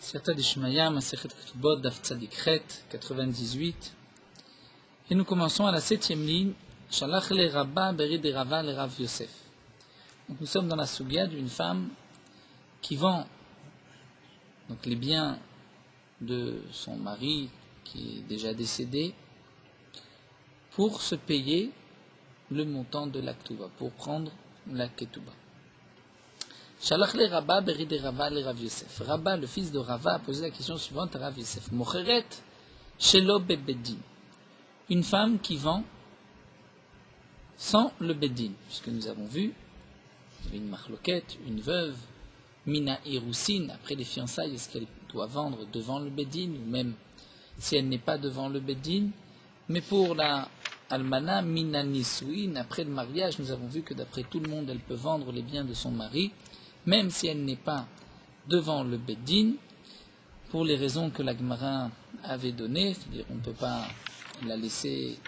Siyata d'Ishmaya, Masechet Ketubot, Daf Tzadik Chet, 98. Et nous commençons à la 7e ligne. Shalach le Rabba, Berid et Rava, le Rav Yosef. Donc nous sommes dans la Sugia d'une femme qui vend donc, les biens de son mari qui est déjà décédé pour se payer le montant de la Ketouba, pour prendre la Ketouba. Shalach le Rabba, Berid et Rava, le Rav Yosef. Rabba, le fils de Rava, a posé la question suivante à Rav Yosef. Mocheret shelo bebedin. Une femme qui vend sans le bedin, puisque nous avons vu, il y avait une marloquette, une veuve, mina irousin, après les fiançailles, est-ce qu'elle doit vendre devant le bedin, ou même si elle n'est pas devant le bedin. Mais pour la almana, mina nisouin, après le mariage, nous avons vu que d'après tout le monde, elle peut vendre les biens de son mari, même si elle n'est pas devant le bedin, pour les raisons que la Gemara avait données, c'est-à-dire on ne peut pas la laisser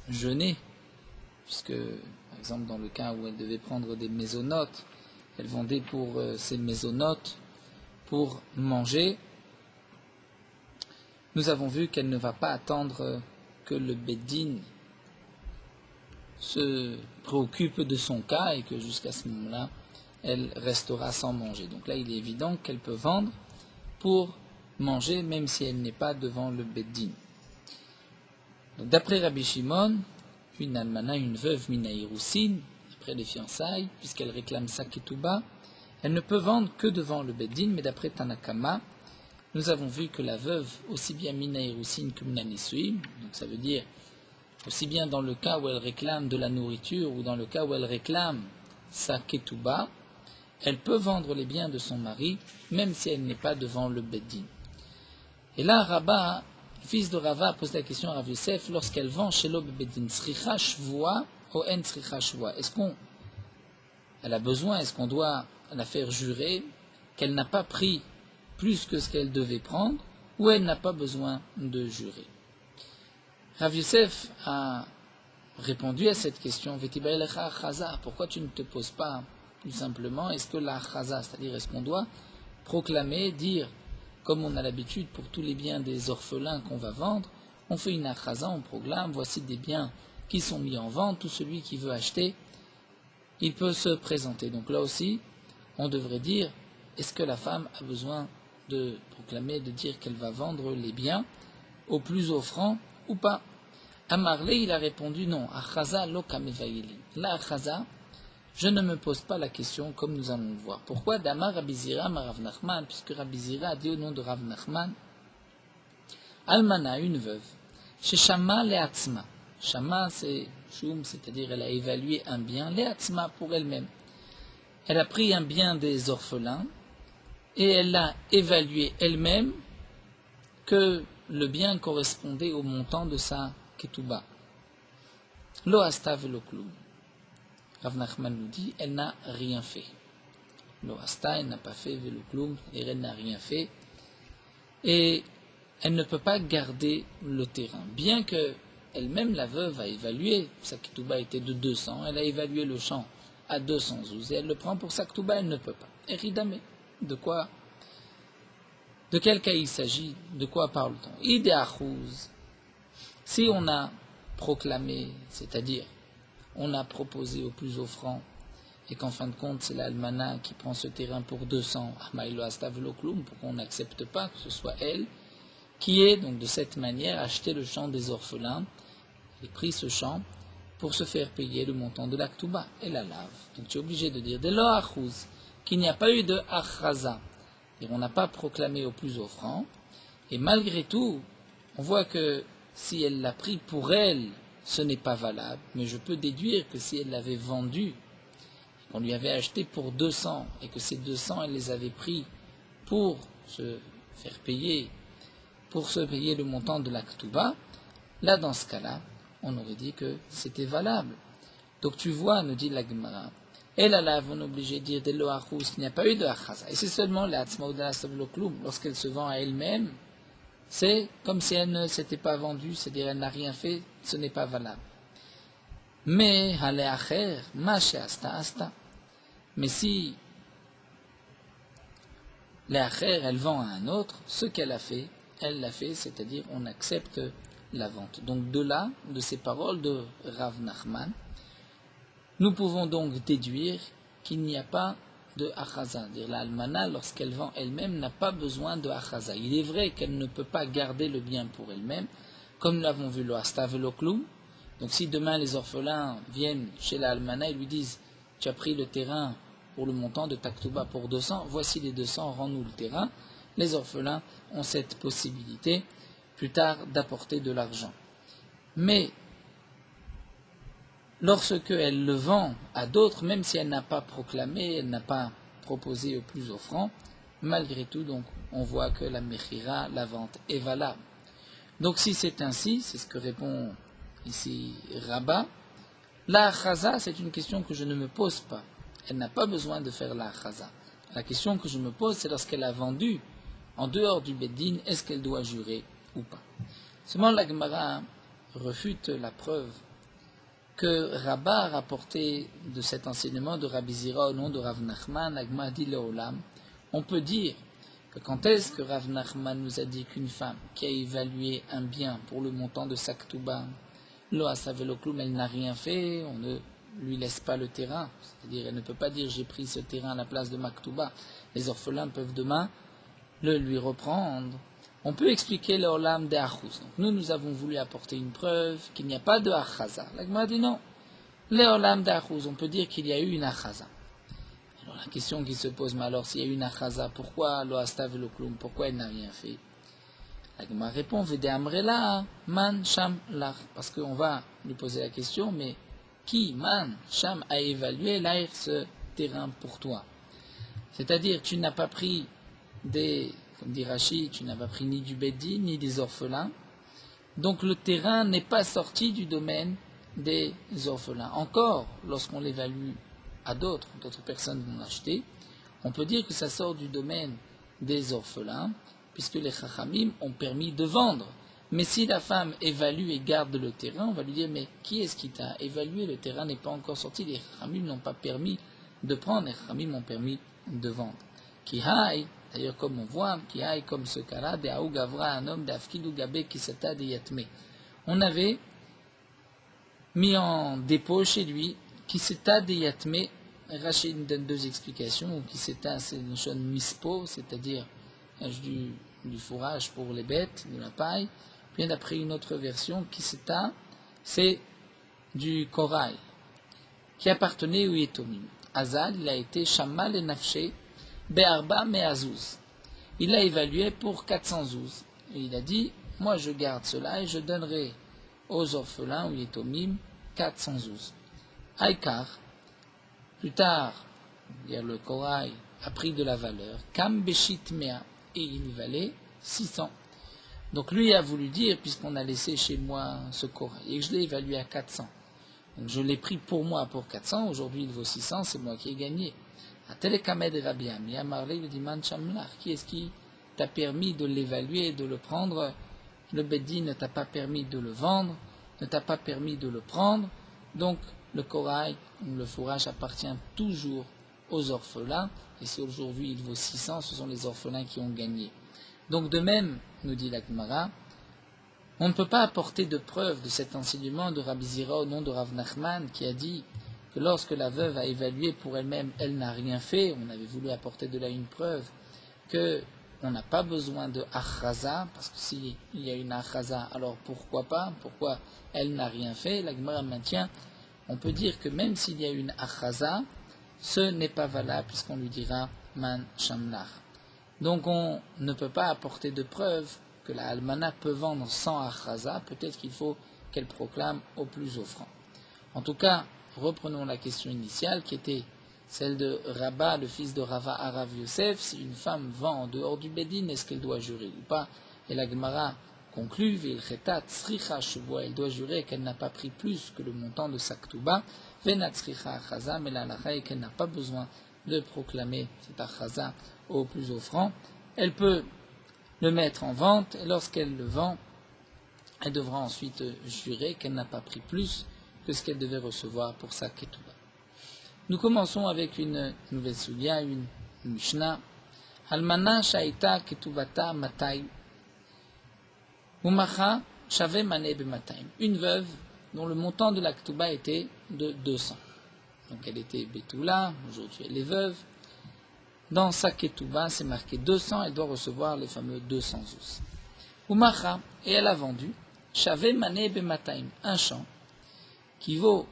jeûner, puisque, par exemple, dans le cas où elle devait prendre des mésonotes, elle vendait pour ces mésonotes pour manger. Nous avons vu qu'elle ne va pas attendre que le Beddin se préoccupe de son cas et que jusqu'à ce moment-là, elle restera sans manger. Donc là, il est évident qu'elle peut vendre pour manger, même si elle n'est pas devant le Beddin. D'après Rabbi Shimon, une almana, une veuve minaïroussine, après les fiançailles, puisqu'elle réclame sa ketouba, elle ne peut vendre que devant le Beddin, mais d'après Tanakama, nous avons vu que la veuve, aussi bien minaïroussine que minanissuim, donc ça veut dire aussi bien dans le cas où elle réclame de la nourriture ou dans le cas où elle réclame sa ketouba, elle peut vendre les biens de son mari, même si elle n'est pas devant le Beddin. Et là, Rabba, fils de Rava, pose la question à Rav Yosef, lorsqu'elle vend chez l'Ob Bedin, Sricha Shvoa ou En Sricha Shvoa, est-ce qu'elle a besoin, est-ce qu'on doit la faire jurer qu'elle n'a pas pris plus que ce qu'elle devait prendre, ou elle n'a pas besoin de jurer? Rav Yosef a répondu à cette question, pourquoi tu ne te poses pas tout simplement, est-ce que la chaza, c'est-à-dire est-ce qu'on doit proclamer, dire, comme on a l'habitude pour tous les biens des orphelins qu'on va vendre, on fait une akhaza, on proclame, voici des biens qui sont mis en vente, tout celui qui veut acheter, il peut se présenter. Donc là aussi, on devrait dire, est-ce que la femme a besoin de proclamer, de dire qu'elle va vendre les biens au plus offrant ou pas? Amarle, il a répondu non, akhaza lo kamevaili. La akhaza, je ne me pose pas la question comme nous allons le voir. Pourquoi Damar Rabbi Zira ma Rav Nachman, puisque Rabbi Zira a dit au nom de Rav Nachman, Almana, une veuve, chez Shama Leatzma. Shama, c'est Shum, c'est-à-dire elle a évalué un bien, Leatzma pour elle-même. Elle a pris un bien des orphelins et elle a évalué elle-même que le bien correspondait au montant de sa ketouba. Lo asta velo klum. Rav Nachman nous dit, elle n'a rien fait. Lo asta, elle n'a pas fait velo klum, et elle n'a rien fait. Et elle ne peut pas garder le terrain. Bien que elle-même, la veuve, a évalué, sa ketouba était de 200, elle a évalué le champ à 212, et elle le prend pour sa ketouba, elle ne peut pas. Eridame, de quel cas il s'agit? De quoi parle-t-on? Idéachouz, si on a proclamé, c'est-à-dire on a proposé au plus offrant, et qu'en fin de compte, c'est l'almana qui prend ce terrain pour 200, pour qu'on n'accepte pas que ce soit elle qui ait, donc de cette manière, acheté le champ des orphelins, et pris ce champ pour se faire payer le montant de la ketouba, et la lave. Donc tu es obligé de dire, dès lors, qu'il n'y a pas eu de achaza, et on n'a pas proclamé au plus offrant, et malgré tout, on voit que si elle l'a pris pour elle, ce n'est pas valable, mais je peux déduire que si elle l'avait vendu, qu'on lui avait acheté pour 200, et que ces 200, elle les avait pris pour se faire payer, pour se payer le montant de la ketouba, là, dans ce cas-là, on aurait dit que c'était valable. Donc tu vois, nous dit la Gemara, et là, on est obligé de dire dès le achous, il n'y a pas eu de achaza. Et c'est seulement la tzma ou de la savloklum, lorsqu'elle se vend à elle-même, c'est comme si elle ne s'était pas vendue, c'est-à-dire elle n'a rien fait, ce n'est pas valable. Mais, mais si L'acher, elle vend à un autre, ce qu'elle a fait, elle l'a fait, c'est-à-dire on accepte la vente. Donc de là, de ces paroles de Rav Nachman, nous pouvons donc déduire qu'il n'y a pas de achaza. Dire la almana, lorsqu'elle vend elle-même, n'a pas besoin de achaza. Il est vrai qu'elle ne peut pas garder le bien pour elle-même, comme nous l'avons vu le hastav et le kloum. Donc si demain les orphelins viennent chez la almana et lui disent « Tu as pris le terrain pour le montant de Taktuba pour 200, voici les 200, rends-nous le terrain », les orphelins ont cette possibilité plus tard d'apporter de l'argent. Mais lorsque elle le vend à d'autres, même si elle n'a pas proclamé, elle n'a pas proposé au plus offrant, malgré tout, donc, on voit que la mechira, la vente, est valable. Donc si c'est ainsi, c'est ce que répond ici Rabat, la achaza, c'est une question que je ne me pose pas. Elle n'a pas besoin de faire la achaza. La question que je me pose, c'est lorsqu'elle a vendu en dehors du Beddin, est-ce qu'elle doit jurer ou pas? Seulement la Gemara refute la preuve que Rabat a rapporté de cet enseignement de Rabbi Zira au nom de Rav Nachman, la Gemara dit Leolam. On peut dire que quand est-ce que Rav Nachman nous a dit qu'une femme qui a évalué un bien pour le montant de sa Ktuba, lo asavelo kloum, elle n'a rien fait, on ne lui laisse pas le terrain, c'est-à-dire elle ne peut pas dire j'ai pris ce terrain à la place de ma Ktuba. Les orphelins peuvent demain le lui reprendre. On peut expliquer l'olam de achuz. Donc nous avons voulu apporter une preuve qu'il n'y a pas de achaza. La Gemara dit non. L'olam de achuz, on peut dire qu'il y a eu une achaza. Alors la question qui se pose, mais alors s'il y a eu une achaza, pourquoi lo hastav lo kloum, pourquoi elle n'a rien fait? La Gemara répond vede amrela man sham lach, parce qu'on va lui poser la question, mais qui, man, sham, a évalué l'air ce terrain pour toi? C'est-à-dire tu n'as pas pris comme dit Rachid, tu n'as pas pris ni du Beddin, ni des orphelins. Donc le terrain n'est pas sorti du domaine des orphelins. Encore, lorsqu'on l'évalue à d'autres personnes vont l'acheter, on peut dire que ça sort du domaine des orphelins, puisque les Chachamim ont permis de vendre. Mais si la femme évalue et garde le terrain, on va lui dire, mais qui est-ce qui t'a évalué? Le terrain n'est pas encore sorti, les Chachamim n'ont pas permis de prendre, les Chachamim ont permis de vendre. Kihai, d'ailleurs, comme on voit, Kihai, comme ce cas-là, de Aou Gavra, un homme d'Afkidou Gabé qui s'était de Yatme. On avait mis en dépôt chez lui qui s'était de Yatme. Rachid donne deux explications. Qui s'était, c'est une chose mispo, c'est-à-dire du fourrage pour les bêtes, de la paille. Puis d'après une autre version, qui s'était, c'est du corail qui appartenait au Yetomim. Azal, il a été Shamal et Nafché. Be'arba me'azouz. Il l'a évalué pour 400 zouz. Et il a dit, moi je garde cela et je donnerai aux orphelins ou yetomim 400 zouz. Aïkar, plus tard, le corail a pris de la valeur, kam beshit mea, et il valait 600. Donc lui a voulu dire, puisqu'on a laissé chez moi ce corail, et que je l'ai évalué à 400. Donc je l'ai pris pour moi pour 400, aujourd'hui il vaut 600, c'est moi qui ai gagné. Qui est-ce qui t'a permis de l'évaluer, de le prendre? Le Beddin ne t'a pas permis de le vendre, ne t'a pas permis de le prendre. Donc le corail, le fourrage appartient toujours aux orphelins. Et si aujourd'hui il vaut 600, ce sont les orphelins qui ont gagné. Donc de même, nous dit la Gemara, on ne peut pas apporter de preuve de cet enseignement de Rabbi Zira au nom de Rav Nachman qui a dit que lorsque la veuve a évalué pour elle-même, elle n'a rien fait, on avait voulu apporter de là une preuve qu'on n'a pas besoin de achaza, parce que s'il y a une achaza, alors pourquoi pas? Pourquoi elle n'a rien fait? La Gemara maintient, on peut dire que même s'il y a une achaza, ce n'est pas valable puisqu'on lui dira man shamlach. Donc on ne peut pas apporter de preuve que la almana peut vendre sans achaza, peut-être qu'il faut qu'elle proclame au plus offrant. En tout cas, reprenons la question initiale qui était celle de Rabat, le fils de Rava Arav Yosef. Si une femme vend en dehors du Bédine, est-ce qu'elle doit jurer ou pas? Et la Gemara conclut, elle doit jurer qu'elle n'a pas pris plus que le montant de sa ktuba, mais qu'elle n'a pas besoin de proclamer cet achaza au plus offrant. Elle peut le mettre en vente et lorsqu'elle le vend, elle devra ensuite jurer qu'elle n'a pas pris plus que ce qu'elle devait recevoir pour sa ketouba. Nous commençons avec une nouvelle soulia, une Mishnah. Almana shaita ketubata matay. Umacha shave mané bematayim. Une veuve dont le montant de la ketouba était de 200. Donc elle était Betula, aujourd'hui elle est veuve. Dans sa ketouba, c'est marqué 200, elle doit recevoir les fameux 200 ous. Umacha, et elle a vendu, Shave Mané Bemataim, un champ qui vaut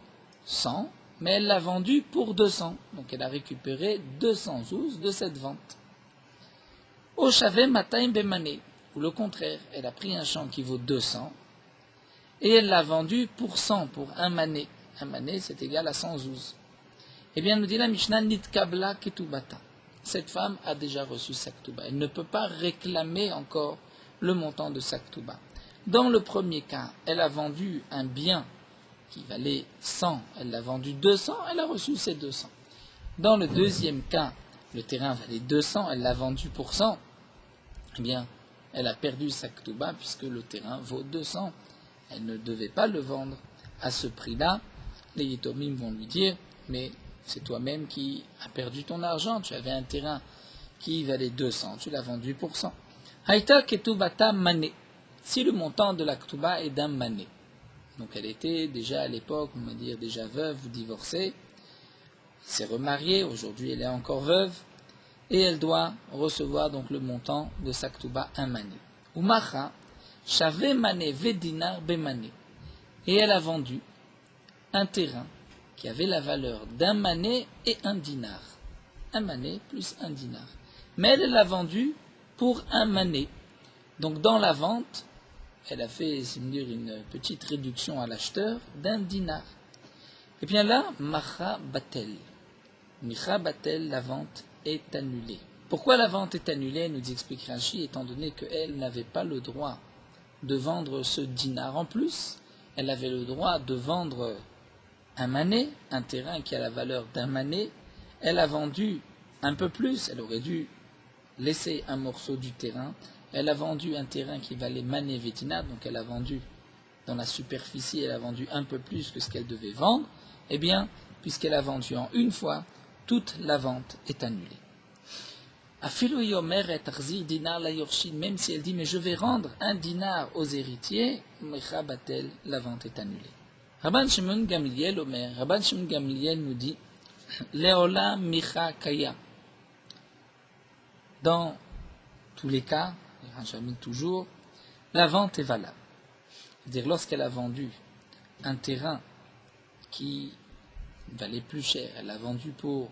100, mais elle l'a vendu pour 200. Donc elle a récupéré 200 ous de cette vente. Au Shave Mataim Bemané, ou le contraire, elle a pris un champ qui vaut 200 et elle l'a vendu pour 100, pour un mané. Un mané, c'est égal à 100 ous. Eh bien, nous dit la Mishnah, Nitkabla Ketubata. Cette femme a déjà reçu sa ketouba. Elle ne peut pas réclamer encore le montant de sa ketouba. Dans le premier cas, elle a vendu un bien qui valait 100, elle l'a vendu 200, elle a reçu ses 200. Dans le deuxième cas, le terrain valait 200, elle l'a vendu pour 100, eh bien, elle a perdu sa ketouba puisque le terrain vaut 200. Elle ne devait pas le vendre à ce prix-là. Les Yitomim vont lui dire, mais c'est toi-même qui as perdu ton argent, tu avais un terrain qui valait 200, tu l'as vendu pour 100. Haïta ketubata mané, si le montant de la ketouba est d'un mané. Donc elle était déjà à l'époque, on va dire déjà veuve ou divorcée, s'est remariée, aujourd'hui elle est encore veuve, et elle doit recevoir donc le montant de sa ketouba un mané. Umacha, shave mané vedinar bemané, et elle a vendu un terrain qui avait la valeur d'un mané et un dinar. Un mané plus un dinar. Mais elle l'a vendu pour un mané. Donc dans la vente, elle a fait, c'est dire, une petite réduction à l'acheteur d'un dinar. Et bien là, macha batel. Micha batel, la vente est annulée. Pourquoi la vente est annulée, nous explique Rashi, étant donné qu'elle n'avait pas le droit de vendre ce dinar en plus. Elle avait le droit de vendre un mané, un terrain qui a la valeur d'un mané. Elle a vendu un peu plus, elle aurait dû laisser un morceau du terrain. Elle a vendu un terrain qui valait mané vétina, donc elle a vendu dans la superficie, elle a vendu un peu plus que ce qu'elle devait vendre. Eh bien, puisqu'elle a vendu en une fois, toute la vente est annulée. Même si elle dit, mais je vais rendre un dinar aux héritiers, la vente est annulée. Rabban Shimon Gamliel Omer, Rabban Shimon Gamliel nous dit, Leola Micha Kaya. Dans tous les cas, jamais toujours, la vente est valable. C'est-à-dire lorsqu'elle a vendu un terrain qui valait plus cher, elle l'a vendu pour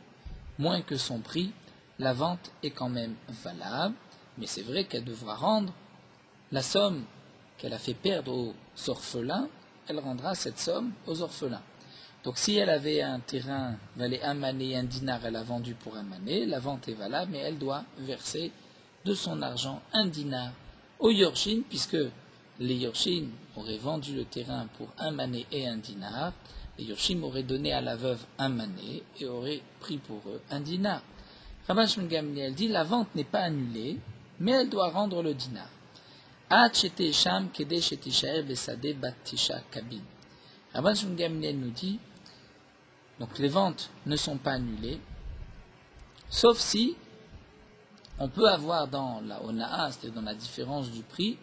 moins que son prix, la vente est quand même valable, mais c'est vrai qu'elle devra rendre la somme qu'elle a fait perdre aux orphelins, elle rendra cette somme aux orphelins. Donc si elle avait un terrain valait un mané, un dinar, elle a vendu pour un mané, la vente est valable, mais elle doit verser de son argent un dinar aux Yorshin, puisque les Yorshin auraient vendu le terrain pour un mané et un dinar, les Yorshin auraient donné à la veuve un mané et auraient pris pour eux un dinar. Rabban Shimon Gamliel dit la vente n'est pas annulée, mais elle doit rendre le dinar. Rabban Shimon Gamliel nous dit donc les ventes ne sont pas annulées, sauf si on peut avoir dans la Ona'a, c'est-à-dire dans la différence du prix,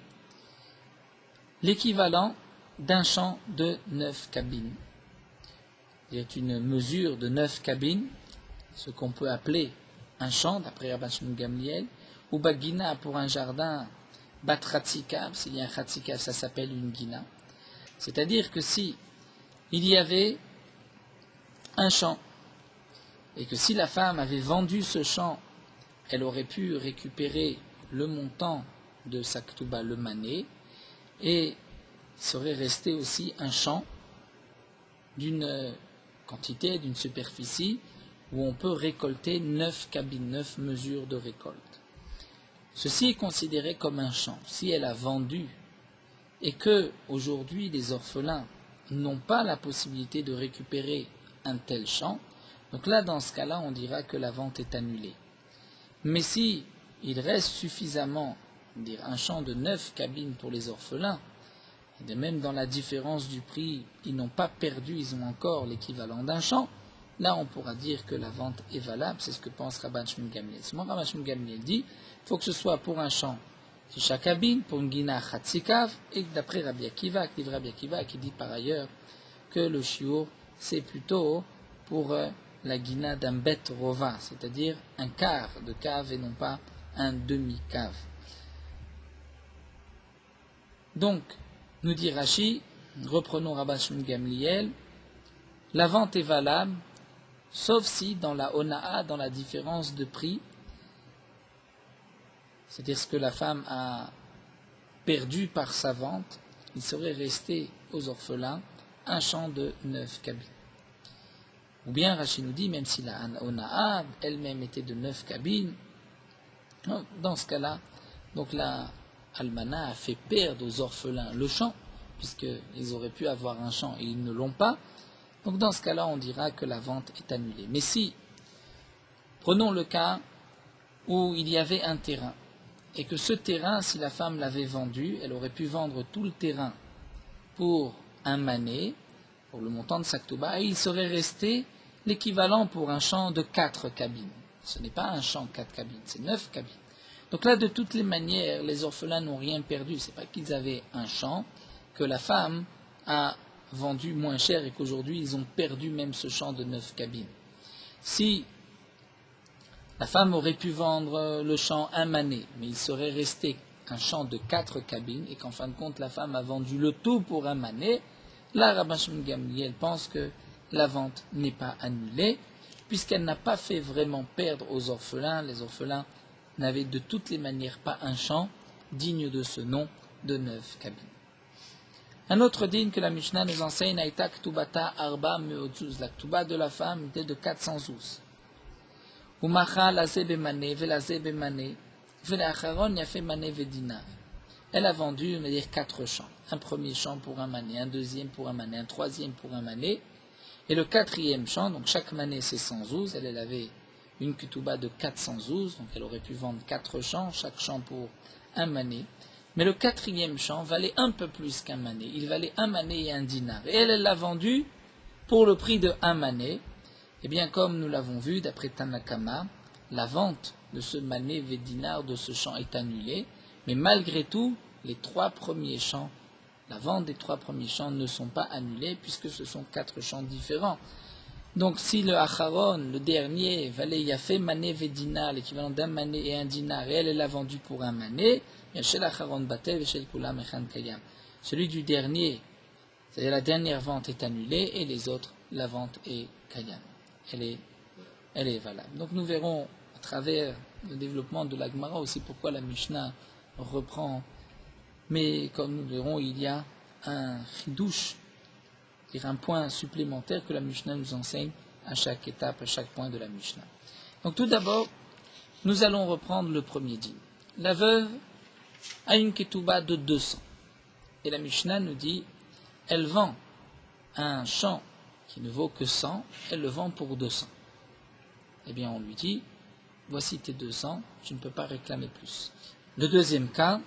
l'équivalent d'un champ de 9 cabines. C'est une mesure de 9 cabines, ce qu'on peut appeler un champ, d'après Rabban Shimon Gamliel, ou bagina pour un jardin, bat chatzikav, s'il y a un chatzikav, ça s'appelle une guina. C'est-à-dire que si il y avait un champ, et que si la femme avait vendu ce champ, elle aurait pu récupérer le montant de sa ketouba, le mané, et serait resté aussi un champ d'une quantité, d'une superficie, où on peut récolter 9 cabines, 9 mesures de récolte. Ceci est considéré comme un champ. Si elle a vendu, et que aujourd'hui les orphelins n'ont pas la possibilité de récupérer un tel champ, donc là, dans ce cas-là, on dira que la vente est annulée. Mais si il reste suffisamment, dire un champ de 9 cabines pour les orphelins, et même dans la différence du prix, ils n'ont pas perdu, ils ont encore l'équivalent d'un champ, là on pourra dire que la vente est valable, c'est ce que pense Rabban Shmuel Gamliel. Seulement Rabban Shmuel Gamliel dit, il faut que ce soit pour un champ Tisha Kabin, pour une Gina Chatzikav, et d'après Rabbi Akiva, qui dit par ailleurs que le shiur c'est plutôt pour la Gina d'un Bet Rova, c'est-à-dire un quart de cave et non pas un demi-cave. Donc, nous dit Rashi, reprenons Rabban Shmuel Gamliel, la vente est valable, sauf si dans la Ona'a, dans la différence de prix, c'est-à-dire ce que la femme a perdu par sa vente, il serait resté aux orphelins un champ de 9 cabines. Ou bien Rashi nous dit, même si la Ona'a elle-même était de 9 cabines, dans ce cas-là, donc la Almana a fait perdre aux orphelins le champ, puisqu'ils auraient pu avoir un champ et ils ne l'ont pas. Donc dans ce cas-là, on dira que la vente est annulée. Mais si, prenons le cas où il y avait un terrain, et que ce terrain, si la femme l'avait vendu, elle aurait pu vendre tout le terrain pour un mané, pour le montant de sa ktouba, et il serait resté l'équivalent pour un champ de 4 cabines. Ce n'est pas un champ 4 cabines, c'est 9 cabines. Donc là, de toutes les manières, les orphelins n'ont rien perdu. Ce n'est pas qu'ils avaient un champ que la femme a vendu moins cher et qu'aujourd'hui ils ont perdu même ce champ de 9 cabines. Si la femme aurait pu vendre le champ un mané, mais il serait resté un champ de 4 cabines, et qu'en fin de compte la femme a vendu le tout pour un mané, là Rabban Shmuel Gamliel pense que la vente n'est pas annulée, puisqu'elle n'a pas fait vraiment perdre aux orphelins. Les orphelins n'avaient de toutes les manières pas un champ digne de ce nom de 9 cabines. Un autre digne que la Mishnah nous enseigne, Aïta Ktubata Arba Meotzuz, la Ktuba de la femme était de 400 zouz. Umacha lazé bemane, velazé bemane, velacharon yafe mane vedina. Elle a vendu, on va dire, 4 champs. Un premier champ pour un mané, un deuxième pour un mané, un troisième pour un mané. Et le 4e champ, donc chaque mané c'est 100 zouz, elle avait une ketouba de 400 zouz, donc elle aurait pu vendre 4 champs, chaque champ pour un mané. Mais le 4e champ valait un peu plus qu'un mané, il valait un mané et un dinar. Et elle l'a vendu pour le prix de un mané. Eh bien, comme nous l'avons vu, d'après Tanakama, la vente de ce mané et dinar de ce champ est annulée, mais malgré tout, les 3 premiers champs, la vente des 3 premiers champs ne sont pas annulés puisque ce sont 4 champs différents. Donc si le acharon, le dernier, valait yafé mané vedina, l'équivalent d'un mané et un dinar, et elle l'a vendu pour un mané, chez l'acharon batel et chez le kula mechan kayam. Celui du dernier, c'est-à-dire la dernière vente est annulée, et les autres, la vente est kayam. Elle est valable. Donc nous verrons à travers le développement de la Gemara aussi pourquoi la Mishnah reprend. Mais comme nous verrons, il y a un chidouche, c'est-à-dire un point supplémentaire que la Mishnah nous enseigne à chaque étape, à chaque point de la Mishnah. Donc tout d'abord, nous allons reprendre le premier dîme. La veuve a une ketouba de 200. Et la Mishnah nous dit, elle vend un champ qui ne vaut que 100, elle le vend pour 200. Eh bien on lui dit, voici tes 200, tu ne peux pas réclamer plus. Le deuxième cas,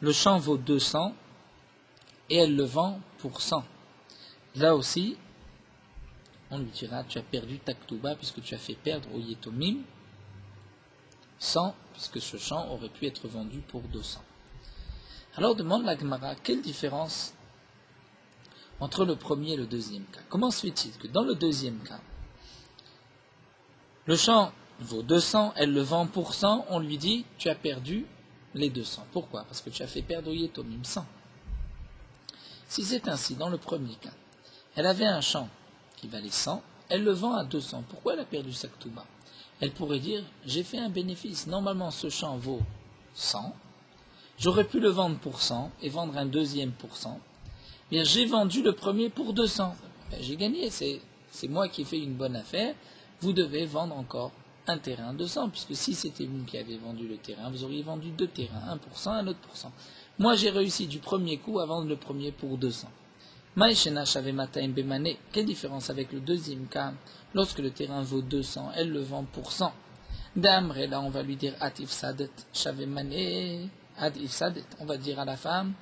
le champ vaut 200 et elle le vend pour 100. Là aussi, on lui dira, tu as perdu ta ketouba puisque tu as fait perdre au Yetomim 100, puisque ce champ aurait pu être vendu pour 200. Alors demande la Gemara, quelle différence entre le premier et le deuxième cas? Comment se fait-il que dans le deuxième cas, le champ vaut 200, elle le vend pour 100, on lui dit, tu as perdu les 200. Pourquoi? Parce que tu as fait perdre au Yetomim 100. Si c'est ainsi, dans le premier cas, elle avait un champ qui valait 100, elle le vend à 200. Pourquoi elle a perdu sa ketouba? Elle pourrait dire, j'ai fait un bénéfice. Normalement, ce champ vaut 100. J'aurais pu le vendre pour 100 et vendre un deuxième pour 100. Bien, j'ai vendu le premier pour 200. Ben, j'ai gagné, c'est moi qui ai fait une bonne affaire. Vous devez vendre encore un terrain à 200, puisque si c'était vous qui avez vendu le terrain, vous auriez vendu 2 terrains, un pour 100, un autre pour 100. Moi, j'ai réussi du premier coup à vendre le premier pour 200. Maïchena Shavemataim Bemane, quelle différence avec le deuxième cas? Lorsque le terrain vaut 200, elle le vend pour 100. D'Amre, là, on va lui dire Atif Sadet Shavemane, Ad Ifsadet. On va dire à la femme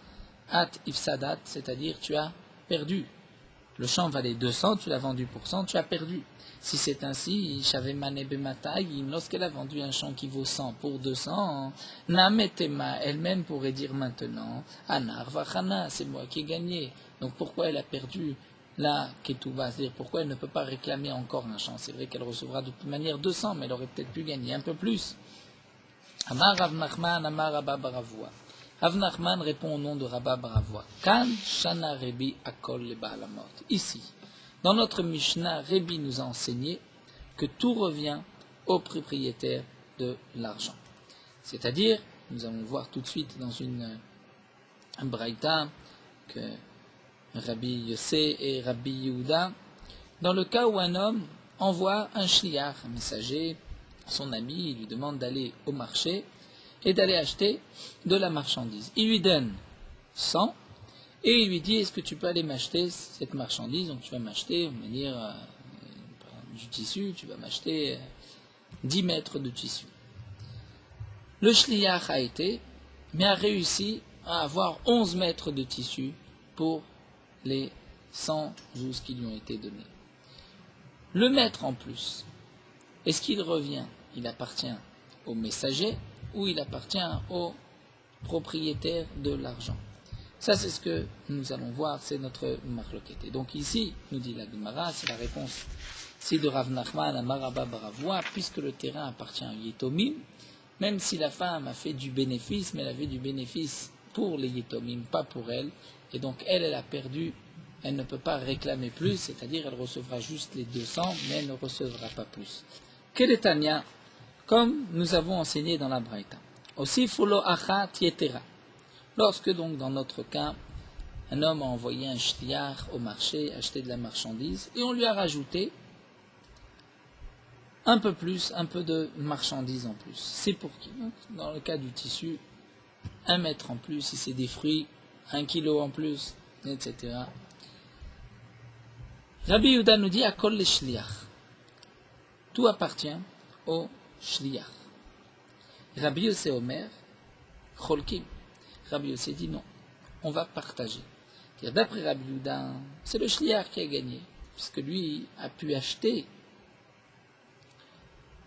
At Ifsadat, c'est-à-dire tu as perdu le champ valait 200, tu l'as vendu pour 100, tu as perdu. Si c'est ainsi, lorsqu'elle a vendu un champ qui vaut 100 pour 200, Nametema elle-même pourrait dire maintenant, Anar Vachana, c'est moi qui ai gagné. Donc pourquoi elle a perdu la Ketouba, c'est-à-dire pourquoi elle ne peut pas réclamer encore un champ? C'est vrai qu'elle recevra de toute manière 200, mais elle aurait peut-être pu gagner un peu plus. Amar Rav Nachman, Amar Rabba Baravua. Rav Nachman répond au nom de Rabba Baravua. Kan Shana Rebi Akol le Baalamot. Ici, dans notre Mishnah, Rebi nous a enseigné que tout revient au propriétaire de l'argent. C'est-à-dire, nous allons voir tout de suite dans un braïta que Rabbi Yossé et Rabbi Yehuda, dans le cas où un homme envoie un shliach, un messager, son ami, il lui demande d'aller au marché et d'aller acheter de la marchandise. Il lui donne 100 et il lui dit, est-ce que tu peux aller m'acheter cette marchandise? Donc tu vas m'acheter, on va dire, du tissu, tu vas m'acheter 10 mètres de tissu. Le shliach a été, mais a réussi à avoir 11 mètres de tissu pour les 100 joues qui lui ont été donnés. Le mètre en plus, est-ce qu'il revient? Il appartient au messager ou il appartient au propriétaire de l'argent? Ça, c'est ce que nous allons voir, c'est notre marloquette. Donc ici, nous dit la Gemara, c'est la réponse c'est de Rav Nachman à Maraba Baravua, puisque le terrain appartient à Yetomim, même si la femme a fait du bénéfice, mais elle avait du bénéfice pour les Yetomim, pas pour elle, et donc elle a perdu, elle ne peut pas réclamer plus, c'est-à-dire elle recevra juste les 200, mais elle ne recevra pas plus. Keretania, comme nous avons enseigné dans la Braïta. Aussi, Folo Acha Tietera. Lorsque donc, dans notre cas, un homme a envoyé un shliach au marché acheter de la marchandise, et on lui a rajouté un peu plus, un peu de marchandise en plus. C'est pour qui? Dans le cas du tissu, 1 mètre en plus, si c'est des fruits, 1 kilo en plus, etc. Rabbi Yehuda nous dit, Akol le shliach. Tout appartient au shliach. Rabbi Yossé Omer, Cholkim. Rabbi Yossé dit non, on va partager. D'après Rabbi Yehuda, c'est le shliach qui a gagné, puisque lui a pu acheter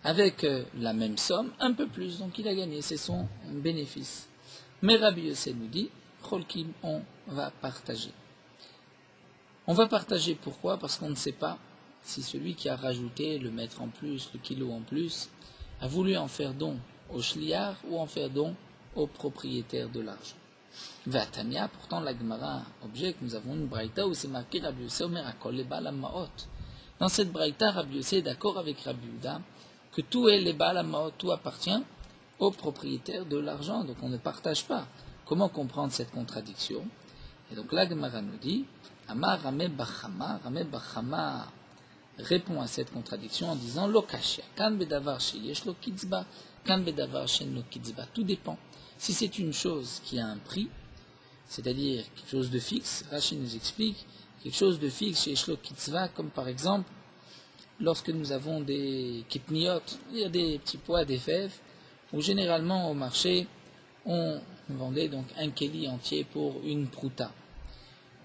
avec la même somme, un peu plus, donc il a gagné, c'est son bénéfice. Mais Rabbi Yossé nous dit, Cholkim, on va partager. On va partager pourquoi? Parce qu'on ne sait pas si celui qui a rajouté le mètre en plus, le kilo en plus, a voulu en faire don au shliach ou en faire don au propriétaire de l'argent. Vatania, pourtant la Gemara objecte, nous avons une braïta où c'est marqué Rabbi Yossé Omer Akol le Baalam Maot. Dans cette braïta, Rabbi Yossé est d'accord avec Rabbi Yehuda que tout est les Baalam Maot, tout appartient au propriétaire de l'argent, donc on ne partage pas. Comment comprendre cette contradiction? Et donc la Gemara nous dit, Amar Rameh Bachama répond à cette contradiction en disant Lokashia, kan bedavar sheyesh lo kitzba, kan bedavar shen lo kitzba. Tout dépend. Si c'est une chose qui a un prix, c'est-à-dire quelque chose de fixe, Rashi nous explique quelque chose de fixe chez Shlo Kitzva, comme par exemple lorsque nous avons des kitniot, il y a des petits pois, des fèves, où généralement au marché on vendait donc un keli entier pour une prouta.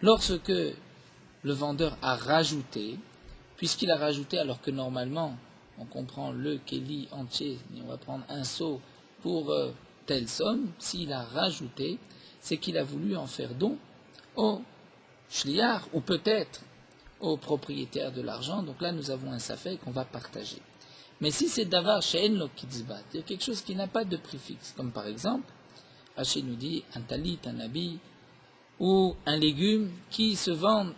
Lorsque le vendeur a rajouté, puisqu'il a rajouté alors que normalement on comprend le keli entier, et on va prendre un seau pour telle somme, s'il a rajouté, c'est qu'il a voulu en faire don au shliach ou peut-être au propriétaire de l'argent. Donc là nous avons un safek qu'on va partager. Mais si c'est davar she'en lo kitzba, c'est-à-dire quelque chose qui n'a pas de prix fixe, comme par exemple, Rachid nous dit un talit, un habit ou un légume qui se vendent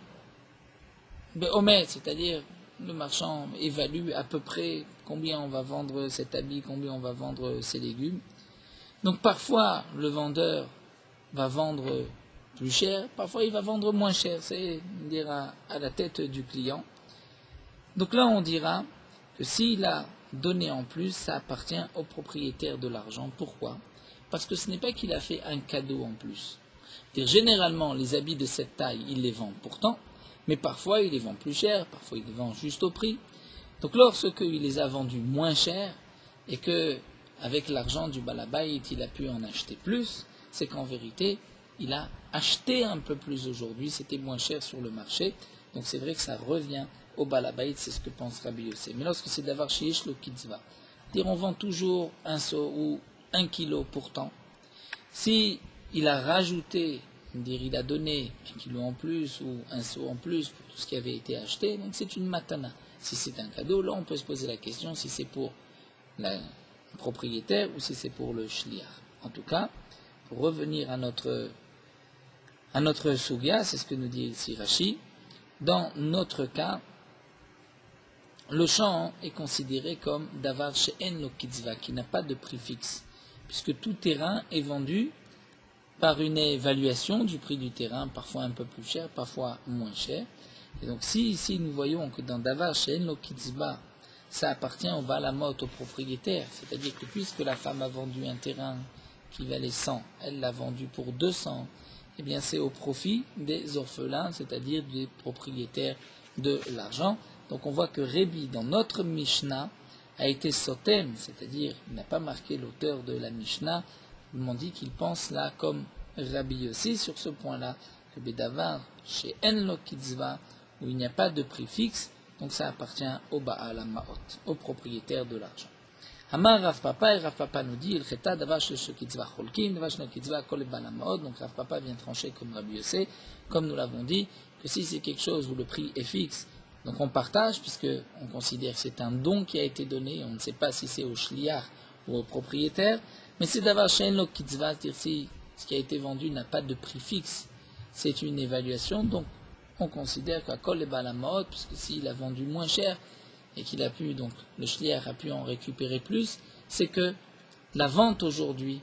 be'omet, c'est-à-dire le marchand évalue à peu près combien on va vendre cet habit, combien on va vendre ces légumes. Donc parfois le vendeur va vendre plus cher, parfois il va vendre moins cher, c'est dire à la tête du client. Donc là on dira que s'il a donné en plus, ça appartient au propriétaire de l'argent. Pourquoi? Parce que ce n'est pas qu'il a fait un cadeau en plus. Généralement les habits de cette taille, il les vend pourtant, mais parfois il les vend plus cher, parfois il les vend juste au prix. Donc lorsqu'il les a vendus moins cher et que avec l'argent du balabait il a pu en acheter plus, c'est qu'en vérité il a acheté un peu plus aujourd'hui, c'était moins cher sur le marché, Donc c'est vrai que ça revient au balabait, c'est ce que pense Rabbi Yossé. Mais lorsque c'est d'avoir sheish lo kitzva, dire on vend toujours un seau ou 1 kilo pourtant, si il a rajouté, dire il a donné 1 kilo en plus ou un seau en plus pour tout ce qui avait été acheté, donc c'est une matana. Si c'est un cadeau, là on peut se poser la question si c'est pour le propriétaire ou si c'est pour le shliach. En tout cas, pour revenir à notre sugya, c'est ce que nous dit ici Rashi, dans notre cas, le champ est considéré comme davar she'en lo kitzva, qui n'a pas de prix fixe, puisque tout terrain est vendu par une évaluation du prix du terrain, parfois un peu plus cher, parfois moins cher. Et donc si ici nous voyons que dans davar she'en lo kitzva, ça appartient au balamot, au propriétaire, c'est-à-dire que puisque la femme a vendu un terrain qui valait 100, elle l'a vendu pour 200, eh bien c'est au profit des orphelins, c'est-à-dire des propriétaires de l'argent. Donc on voit que Rébi, dans notre Mishnah, a été sotem, c'est-à-dire il n'a pas marqué l'auteur de la Mishnah, il m'a dit qu'il pense là comme Rabbi aussi sur ce point-là, que Bedavar, chez Enlo Kitzva, où il n'y a pas de prix fixe, donc ça appartient au Baal HaMaot, au propriétaire de l'argent. Amar Rav Papa, et Rav Papa nous dit, il cheta davar shel kitzva cholkim, davar shel kitzva kol Baal HaMaot, donc Rav Papa vient trancher comme Rabbi Yossé, comme nous l'avons dit, que si c'est quelque chose où le prix est fixe, donc on partage, puisqu'on considère que c'est un don qui a été donné, on ne sait pas si c'est au shliach ou au propriétaire, mais c'est davar shel lo kitzva, c'est-à-dire si ce qui a été vendu n'a pas de prix fixe, c'est une évaluation, donc on considère qu'à kol Baal HaMaot, puisque s'il a vendu moins cher, et qu'il a pu, donc le shliach a pu en récupérer plus, c'est que la vente aujourd'hui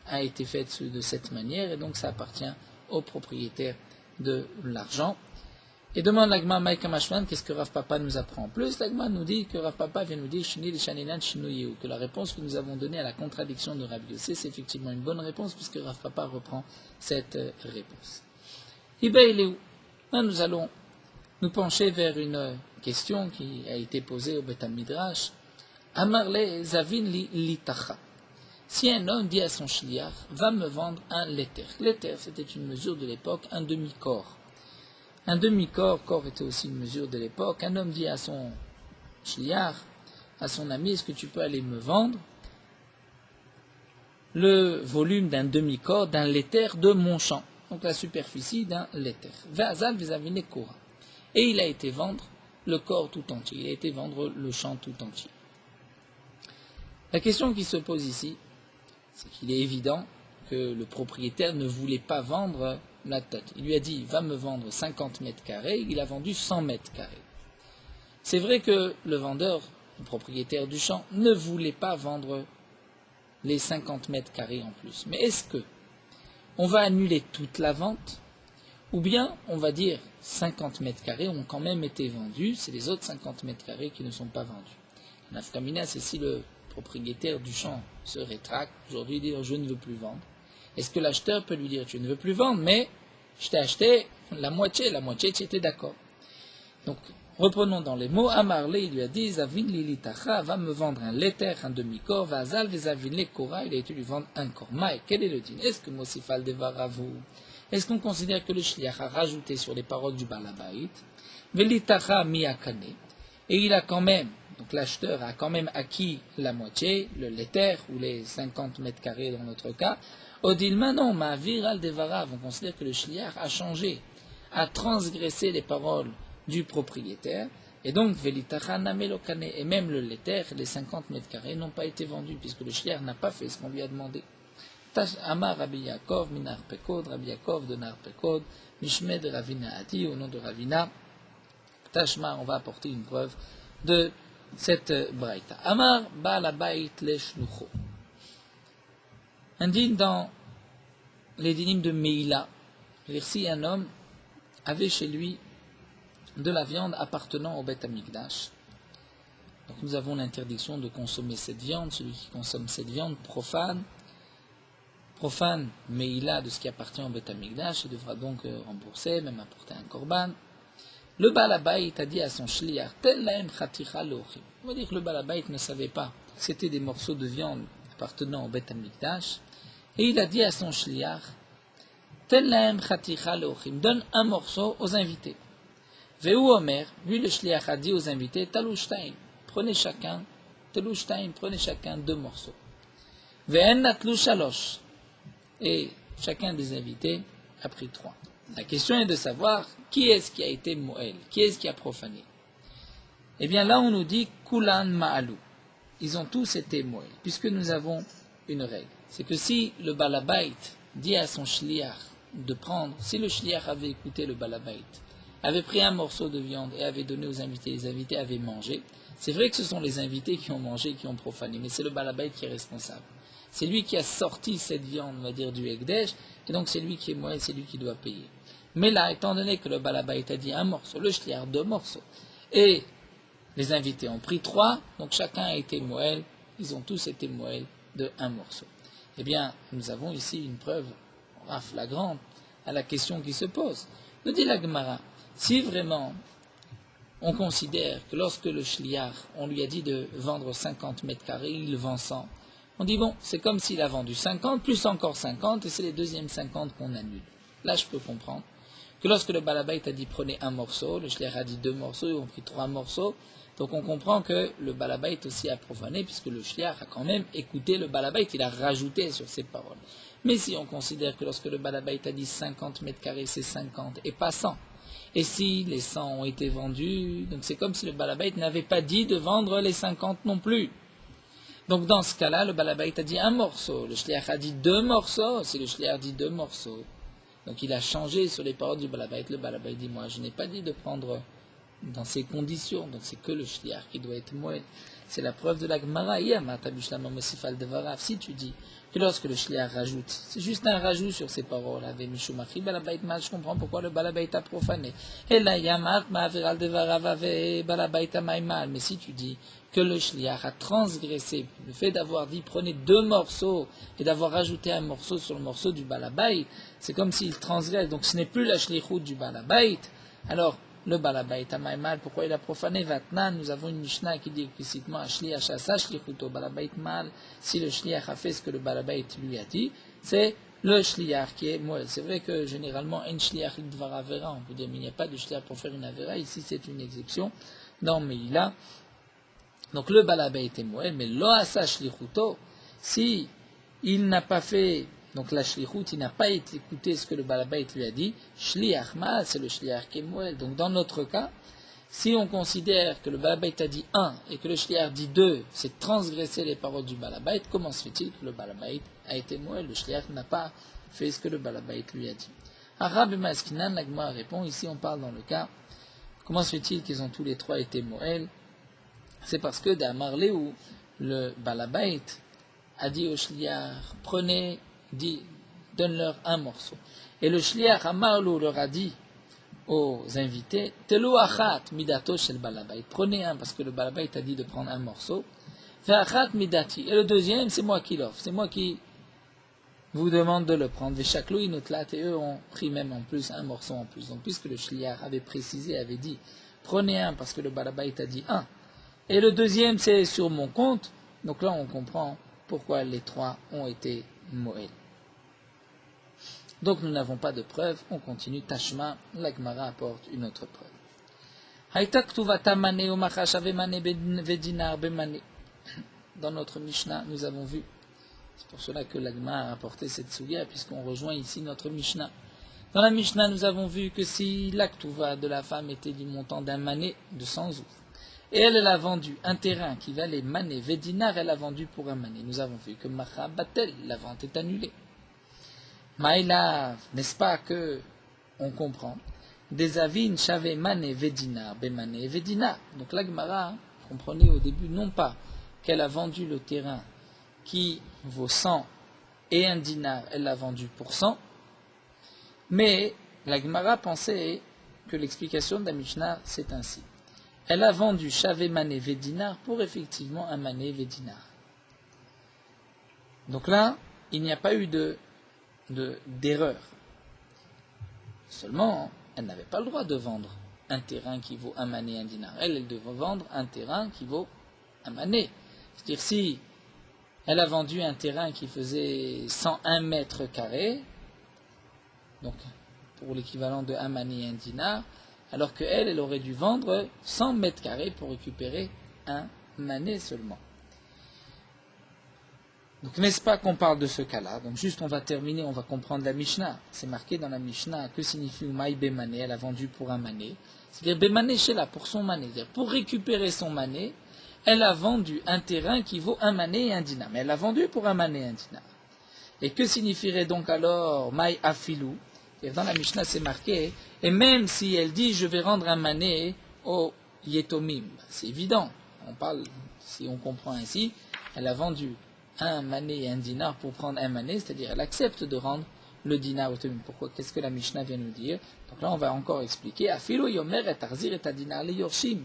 a été faite de cette manière, et donc ça appartient au propriétaire de l'argent. Et demande l'Agma Maïka Mashman, qu'est-ce que Rav Papa nous apprend en plus? L'Agma nous dit que Rav Papa vient nous dire que la réponse que nous avons donnée à la contradiction de Rabbi Yossé, c'est effectivement une bonne réponse, puisque Rav Papa reprend cette réponse. Là, nous allons nous pencher vers une question qui a été posée au Beth Midrash. Amarle zavin li litacha. Si un homme dit à son shliach, va me vendre un l'éther. L'éther, c'était une mesure de l'époque, un demi-corps. Un demi-corps, corps était aussi une mesure de l'époque. Un homme dit à son shliach, à son ami, est-ce que tu peux aller me vendre le volume d'un demi-corps, d'un l'éther de mon champ. Donc la superficie d'un l'éther. Ve'azal vezavine kora. Et il a été vendre le corps tout entier, il a été vendre le champ tout entier. La question qui se pose ici, c'est qu'il est évident que le propriétaire ne voulait pas vendre la tête. Il lui a dit, va me vendre 50 mètres carrés, il a vendu 100 mètres carrés. C'est vrai que le vendeur, le propriétaire du champ, ne voulait pas vendre les 50 mètres carrés en plus. Mais est-ce que on va annuler toute la vente, ou bien on va dire 50 mètres carrés ont quand même été vendus, c'est les autres 50 mètres carrés qui ne sont pas vendus. Nafkamina, c'est si le propriétaire du champ se rétracte, aujourd'hui il dit je ne veux plus vendre. Est-ce que l'acheteur peut lui dire tu ne veux plus vendre, mais je t'ai acheté la moitié tu étais d'accord. Donc reprenons dans les mots, Amarle, il lui a dit Zavin lilitacha, va me vendre un l'éther, un demi-corps, Vazal vezavin le kora, il a été lui vendre un corps. Maï, quel est le din? Est-ce que Mosifal devaravu? Est-ce qu'on considère que le shliach a rajouté sur les paroles du balabait, Velitacha miakane, et il a quand même, donc l'acheteur a quand même acquis la moitié, le l'éther, ou les 50 mètres carrés dans notre cas, Odilma non, ma viral devarav, on considère que le shliach a changé, a transgressé les paroles du propriétaire, et donc Velitacha namelokane, et même le l'éther, les 50 mètres carrés n'ont pas été vendus, puisque le shliach n'a pas fait ce qu'on lui a demandé. Amar Rabbi Yaakov, Minar Pekod, Rabbi Yaakov de Nar Pekod, Mishme de Ravina Ati, au nom de Ravina, Tashma, on va apporter une preuve de cette braïta. Amar Baal Habayit le Shlucho. Indigne dans les dynimes de Meïla, si un homme avait chez lui de la viande appartenant au Beth Amikdash. Donc nous avons l'interdiction de consommer cette viande. Celui qui consomme cette viande profane Meïla de ce qui appartient au Beth Amikdash, il devra donc rembourser, même apporter un korban. Le Baal Habayit a dit à son shliach, tel lahem chaticha leochim. On va dire que le Baal Habayit ne savait pas que c'était des morceaux de viande appartenant au Beth Amikdash, et il a dit à son shliach, tel lahem chaticha leochim, donne un morceau aux invités. Veu Omer, lui le shliach a dit aux invités, Taloushtaim, prenez chacun, Taloushtaim, prenez chacun 2 morceaux. Ve'en natlu shalosh, et chacun des invités a pris 3. La question est de savoir qui est-ce qui a été moël, qui est-ce qui a profané. Eh bien là on nous dit Kulan ma'alou. Ils ont tous été moël, puisque nous avons une règle. C'est que si le balabait dit à son shliach de prendre, si le shliach avait écouté le balabait, avait pris un morceau de viande et avait donné aux invités, les invités avaient mangé, c'est vrai que ce sont les invités qui ont mangé, qui ont profané, mais c'est le balabait qui est responsable. C'est lui qui a sorti cette viande, on va dire, du Ekdesh, et donc c'est lui qui est moël, c'est lui qui doit payer. Mais là, étant donné que le balabait a dit un morceau, le shliach 2 morceaux, et les invités ont pris 3, donc chacun a été moël, ils ont tous été moël de 1 morceau. Eh bien, nous avons ici une preuve flagrante à la question qui se pose. Nous dit la Gemara, si vraiment on considère que lorsque le shliach, on lui a dit de vendre 50 mètres carrés, il vend 100, on dit bon, c'est comme s'il a vendu 50, plus encore 50, et c'est les deuxièmes 50 qu'on annule. Là, je peux comprendre que lorsque le balabait a dit prenez 1 morceau, le shliach a dit 2 morceaux, ils ont pris 3 morceaux, donc on comprend que le balabait aussi a profané, puisque le shliach a quand même écouté le balabait, il a rajouté sur ses paroles. Mais si on considère que lorsque le balabait a dit 50 mètres carrés, c'est 50 et pas 100, et si les 100 ont été vendus, donc c'est comme si le balabait n'avait pas dit de vendre les 50 non plus. Donc dans ce cas-là, le balabait a dit 1 morceau, le shliach a dit 2 morceaux, si le shliach dit 2 morceaux, donc il a changé sur les paroles du balabait, le balabait dit moi je n'ai pas dit de prendre dans ces conditions, donc c'est que le shliach qui doit être moël. C'est la preuve de la Gemara. Si tu dis que lorsque le shliach rajoute, c'est juste un rajout sur ces paroles, avec Mishumachi, balabait mal, je comprends pourquoi le balabait a profané. Et là, mais si tu dis que le shliach a transgressé le fait d'avoir dit prenez 2 morceaux et d'avoir rajouté 1 morceau sur le morceau du balabait, c'est comme s'il transgresse, donc ce n'est plus la shlichut du balabait, alors le balabait a mal, pourquoi il a profané? Vatnan, nous avons une Mishnah qui dit explicitement shliach asa shlichuto, balabait mal, si le shliach a fait ce que le balabait lui a dit, c'est le shliach qui est moël. C'est vrai que généralement, un shliach dvar avera, on peut dire, mais il n'y a pas de shliach pour faire une avera, ici c'est une exception, dans Meïla. Donc le balabait était moël, mais lo asa shlichuto, si il n'a pas fait, donc la shlichut, il n'a pas écouté ce que le balabait lui a dit, shliach mal, c'est le shliach qui est moël. Donc dans notre cas, si on considère que le balabait a dit 1 et que le shliach dit 2, c'est transgresser les paroles du balabait, comment se fait-il que le balabait a été moël? Le shliach n'a pas fait ce que le balabait lui a dit. Arabe et Maskinan, l'Agma répond, ici on parle dans le cas, comment se fait-il qu'ils ont tous les 3 été moël? C'est parce que d'Amar Léou, le balabait a dit au shliach, prenez, donne-leur 1 morceau. Et le shliach Amarlou leur a dit aux invités, Telo achat midato shel balabait, prenez 1 parce que le balabait a dit de prendre 1 morceau. Fe achat midati, et le deuxième c'est moi qui l'offre, c'est moi qui vous demande de le prendre. Veshaklo inotlat, et eux ont pris même en plus 1 morceau en plus. Donc puisque le shliach avait précisé, avait dit, prenez 1 parce que le balabait a dit 1. Et le deuxième c'est sur mon compte, donc là on comprend pourquoi les 3 ont été moël. Donc nous n'avons pas de preuve, on continue. Tashma, la Gemara apporte une autre preuve. Dans notre Mishnah, nous avons vu, c'est pour cela que la Gemara a apporté cette soulia, puisqu'on rejoint ici notre Mishnah. Dans la Mishnah, nous avons vu que si l'aktuva de la femme était du montant d'un mané de 100 zouz, et elle a vendu un terrain qui valait mané, védinar, elle a vendu pour un mané. Nous avons vu que macha batel, la vente est annulée. Maïla, n'est-ce pas que on comprend? Des avines chave mané vedina, bemané vedina. Donc la Gemara, comprenez au début, non pas qu'elle a vendu le terrain qui vaut 100 et un dinar, elle l'a vendu pour 100, mais la Gemara pensait que l'explication de la Mishnah, c'est ainsi. Elle a vendu chave mané vedinar pour effectivement un mané vedinar. Donc là, il n'y a pas eu d'erreur. Seulement, elle n'avait pas le droit de vendre un terrain qui vaut un mané et un dinar. Elle devait vendre un terrain qui vaut un mané. C'est-à-dire, si elle a vendu un terrain qui faisait 101 mètres carrés, donc pour l'équivalent de un mané et un dinar, alors qu'elle, elle aurait dû vendre 100 mètres carrés pour récupérer un mané seulement. Donc n'est-ce pas qu'on parle de ce cas-là? Donc juste on va terminer, on va comprendre la Mishnah. C'est marqué dans la Mishnah que signifie Umaï Bemané, elle a vendu pour un mané. C'est-à-dire Bemané Shela, pour son mané. C'est-à-dire pour récupérer son mané, elle a vendu un terrain qui vaut un mané et un dinar. Mais elle l'a vendu pour un mané et un dinar. Et que signifierait donc alors Maï Afilou? Dans la Mishnah c'est marqué, et même si elle dit je vais rendre un mané au Yetomim, c'est évident. On parle, si on comprend ainsi, elle a vendu un mané et un dinar pour prendre un mané, c'est-à-dire elle accepte de rendre le dinar au Yetomim. Pourquoi? Qu'est-ce que la Mishnah vient nous dire? Donc là on va encore expliquer, Afilou Yomer et Tarzir et Tadinar le Yorshim.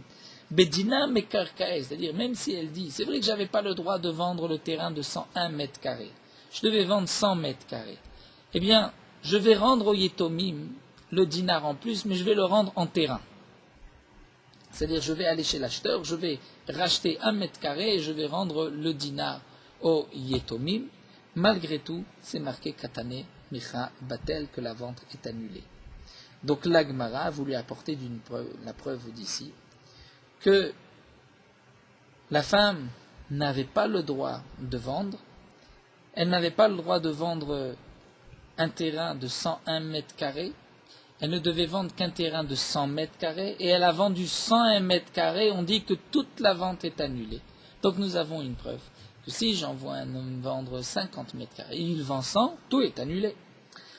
Bedina mekarkae, c'est-à-dire même si elle dit, c'est vrai que j'avais pas le droit de vendre le terrain de 101 mètres carrés, je devais vendre 100 mètres carrés, eh bien, je vais rendre au Yetomim le dinar en plus, mais je vais le rendre en terrain. C'est-à-dire, je vais aller chez l'acheteur, je vais racheter 1 mètre carré et je vais rendre le dinar au Yetomim. Malgré tout, c'est marqué Katane Micha Batel, que la vente est annulée. Donc l'Agmara a voulu apporter la preuve d'ici que la femme n'avait pas le droit de vendre, elle n'avait pas le droit de vendre un terrain de 101 mètres carrés, elle ne devait vendre qu'un terrain de 100 mètres carrés, et elle a vendu 101 mètres carrés, on dit que toute la vente est annulée. Donc nous avons une preuve, que si j'envoie un homme vendre 50 mètres carrés, et il vend 100, tout est annulé.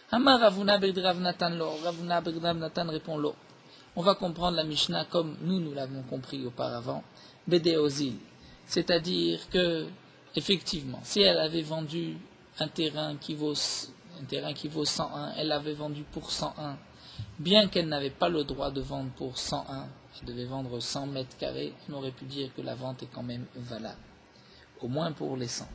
Amar Ravuna Bed Rav Natan lo, Ravuna Bed Rav Natan répond lo. On va comprendre la Mishnah comme nous l'avons compris auparavant, Bédéozil, c'est-à-dire que, effectivement, si elle avait vendu un terrain qui vaut 101, elle l'avait vendu pour 101, bien qu'elle n'avait pas le droit de vendre pour 101, elle devait vendre 100 mètres carrés, on aurait pu dire que la vente est quand même valable, au moins pour les 100.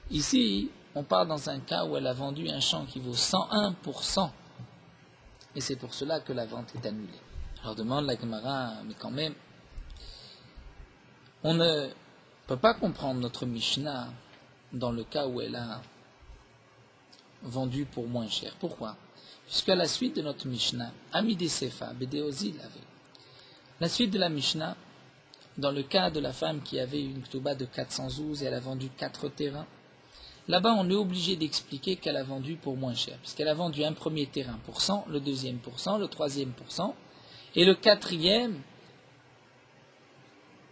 Ici, on parle dans un cas où elle a vendu un champ qui vaut 101 pour 100, et c'est pour cela que la vente est annulée. Alors demande la Gemara, mais quand même, on ne peut pas comprendre notre Mishnah dans le cas où elle a vendu pour moins cher. Pourquoi? Puisqu'à la suite de notre Mishnah, Amide Sefa, Bédéozil avait. La suite de la Mishnah, dans le cas de la femme qui avait une Ktuba de 412 et elle a vendu 4 terrains, là-bas on est obligé d'expliquer qu'elle a vendu pour moins cher, puisqu'elle a vendu un premier terrain pour 100, le deuxième pour 100, le troisième pour 100, et le quatrième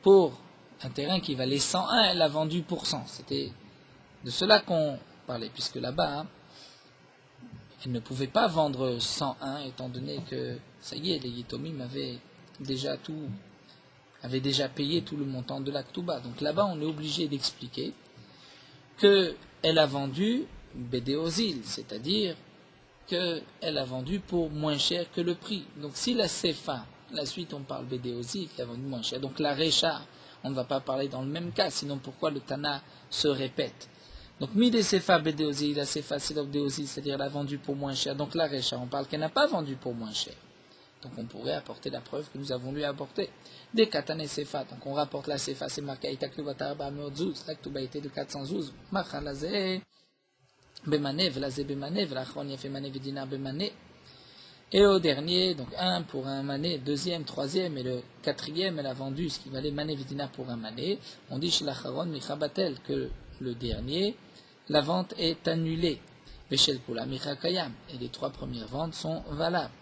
pour un terrain qui valait 101, elle l'a vendu pour 100. C'était de cela qu'on parlait, puisque là-bas, elle ne pouvait pas vendre 101, étant donné que, ça y est, les Yetomim avaient déjà payé tout le montant de la Ktuba. Donc là-bas, on est obligé d'expliquer qu'elle a vendu Bédéozil, c'est-à-dire qu'elle a vendu pour moins cher que le prix. Donc si la Sefa, la suite on parle Bédéozil, qui a vendu moins cher, donc la Recha, on ne va pas parler dans le même cas, sinon pourquoi le Tana se répète? Donc Mide Sefa Bédéozil, la Sefa c'est Bédéozil, c'est-à-dire elle a vendu pour moins cher, donc la Recha, on parle qu'elle n'a pas vendu pour moins cher. Donc on pourrait apporter la preuve que nous avons lui apporter. Des Katane Sefa, donc on rapporte la Sefa, c'est marqué Itaklubata Arba Meodzuz, la Ktuba était de 412, Machalazé, Bemané, Velazé Bemané, Velachon Yefé Mané Vedina Bemané. Et au dernier, donc un pour un mané, deuxième, troisième et le quatrième, elle a vendu ce qui valait mané Vedina pour un mané. On dit chez l'Acharon Michabatel que le dernier, la vente est annulée. Beshel Kula Michakayam. Et les 3 premières ventes sont valables.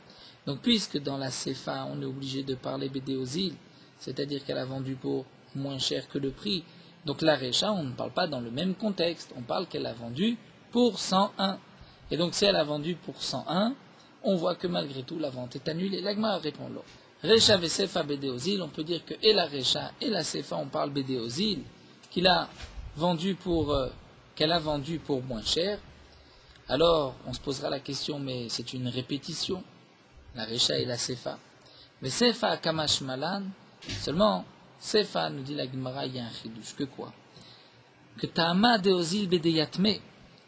Donc puisque dans la Sefa, on est obligé de parler Bédéozil, c'est-à-dire qu'elle a vendu pour moins cher que le prix, donc la Recha, on ne parle pas dans le même contexte, on parle qu'elle a vendu pour 101. Et donc si elle a vendu pour 101, on voit que malgré tout la vente est annulée. L'Agma répond là. Recha ve Sefa Bédéozil, on peut dire que et la Recha et la Sefa, on parle Bédéozil, qu'elle a vendu pour moins cher. Alors on se posera la question, mais c'est une répétition, la Recha et la Sefa. Mais Sefa Kamash Malan, seulement Sefa, nous dit la Gemara, il y a un chidouche, que quoi? Que Ta'ama Deozil Bedeyatme,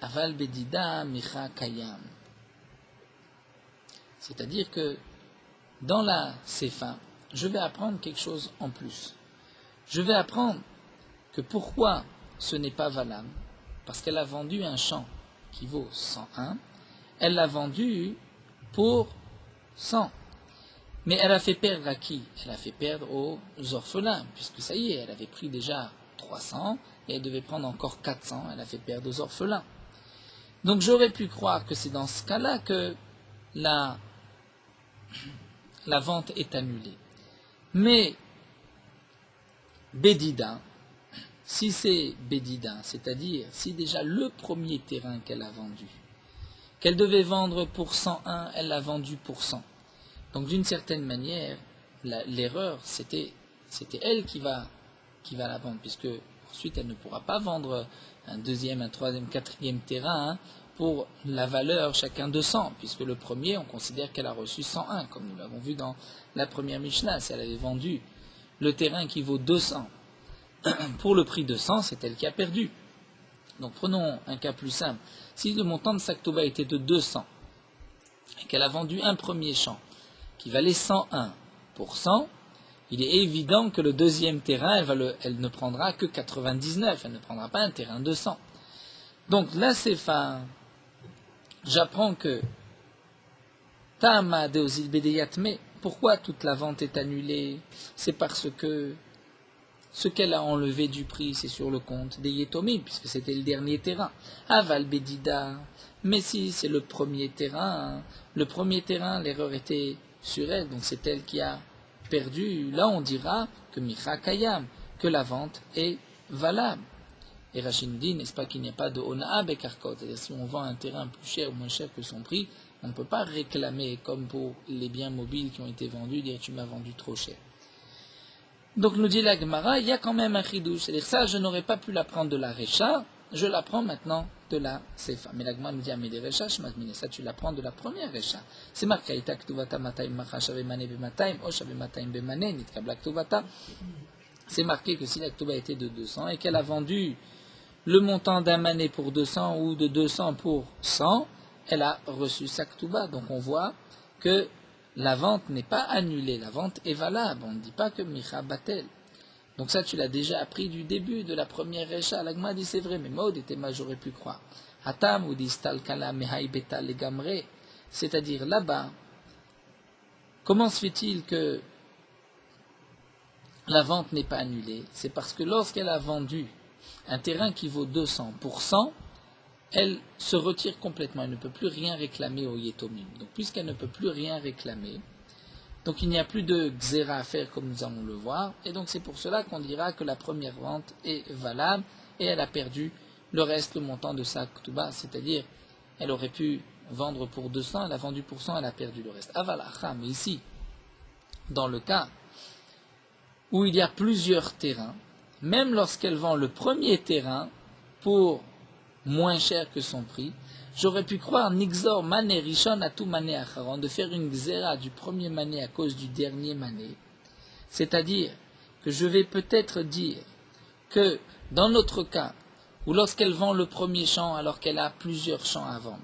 Aval Bedida Micha Kayam. C'est-à-dire que dans la Sefa, je vais apprendre quelque chose en plus. Je vais apprendre que pourquoi ce n'est pas valable, parce qu'elle a vendu un champ qui vaut 101, elle l'a vendu pour 100. Mais elle a fait perdre à qui? Elle a fait perdre aux orphelins, puisque ça y est, elle avait pris déjà 300 et elle devait prendre encore 400, elle a fait perdre aux orphelins. Donc j'aurais pu croire que c'est dans ce cas-là que la vente est annulée. Mais Bédida, si c'est Bédida, c'est-à-dire si déjà le premier terrain qu'elle a vendu, qu'elle devait vendre pour 101, elle l'a vendu pour 100. Donc d'une certaine manière, l'erreur, c'était elle qui va la vendre, puisque ensuite elle ne pourra pas vendre un deuxième, un troisième, quatrième terrain pour la valeur chacun de 100, puisque le premier, on considère qu'elle a reçu 101, comme nous l'avons vu dans la première Mishnah. Si elle avait vendu le terrain qui vaut 200 pour le prix de 100, c'est elle qui a perdu. Donc prenons un cas plus simple. Si le montant de sa Ktuba était de 200 et qu'elle a vendu un premier champ qui valait 101 pour 100, il est évident que le deuxième terrain, elle ne prendra que 99, elle ne prendra pas un terrain de 100. Donc là, c'est fin. J'apprends que Tama Deozil Bedeyatme, pourquoi toute la vente est annulée? C'est parce que ce qu'elle a enlevé du prix, c'est sur le compte des Yetomim, puisque c'était le dernier terrain. Aval Bedida, mais si c'est le premier terrain, l'erreur était sur elle, donc c'est elle qui a perdu. Là, on dira que Micha Kayam, que la vente est valable. Et Rachid dit, n'est-ce pas qu'il n'y a pas de Ona'a Bekarkot, c'est-à-dire si on vend un terrain plus cher ou moins cher que son prix, on ne peut pas réclamer, comme pour les biens mobiles qui ont été vendus, dire tu m'as vendu trop cher. Donc nous dit la Gemara, il y a quand même un chidouche, c'est-à-dire ça, je n'aurais pas pu l'apprendre de la Recha, je l'apprends maintenant de la Sefa. Mais la Gemara nous dit, mais des Recha, ça tu l'apprends de la première Recha. C'est marqué, Ita Ktuvata Mataim Macha Shavemane Bemataim, O Shavemataim Bemane, Nitkabla Ktuvata. C'est marqué que si la Ktuba était de 200 et qu'elle a vendu le montant d'un mané pour 200 ou de 200 pour 100, elle a reçu sa Ktuba. Donc on voit que la vente n'est pas annulée, la vente est valable. On ne dit pas que Micha Batel. Donc ça, tu l'as déjà appris du début de la première Recha. L'Agma dit c'est vrai, mais Maud était mal, j'aurais pu croire. Hatam ou distal kala mehai betal legamre. C'est-à-dire là-bas, comment se fait-il que la vente n'est pas annulée? C'est parce que lorsqu'elle a vendu un terrain qui vaut 200 pour 100, elle se retire complètement, elle ne peut plus rien réclamer au Yetomim. Donc puisqu'elle ne peut plus rien réclamer, donc il n'y a plus de xéra à faire comme nous allons le voir, et donc c'est pour cela qu'on dira que la première vente est valable, et elle a perdu le reste, le montant de sa Ktuba, c'est-à-dire elle aurait pu vendre pour 200, elle a vendu pour 100, elle a perdu le reste. Avalacha, mais ici, dans le cas où il y a plusieurs terrains, même lorsqu'elle vend le premier terrain pour moins cher que son prix, j'aurais pu croire Nixor mané rishon à tout mané acharon, de faire une xéra du premier mané à cause du dernier mané. C'est-à-dire que je vais peut-être dire que dans notre cas, ou lorsqu'elle vend le premier champ alors qu'elle a plusieurs champs à vendre,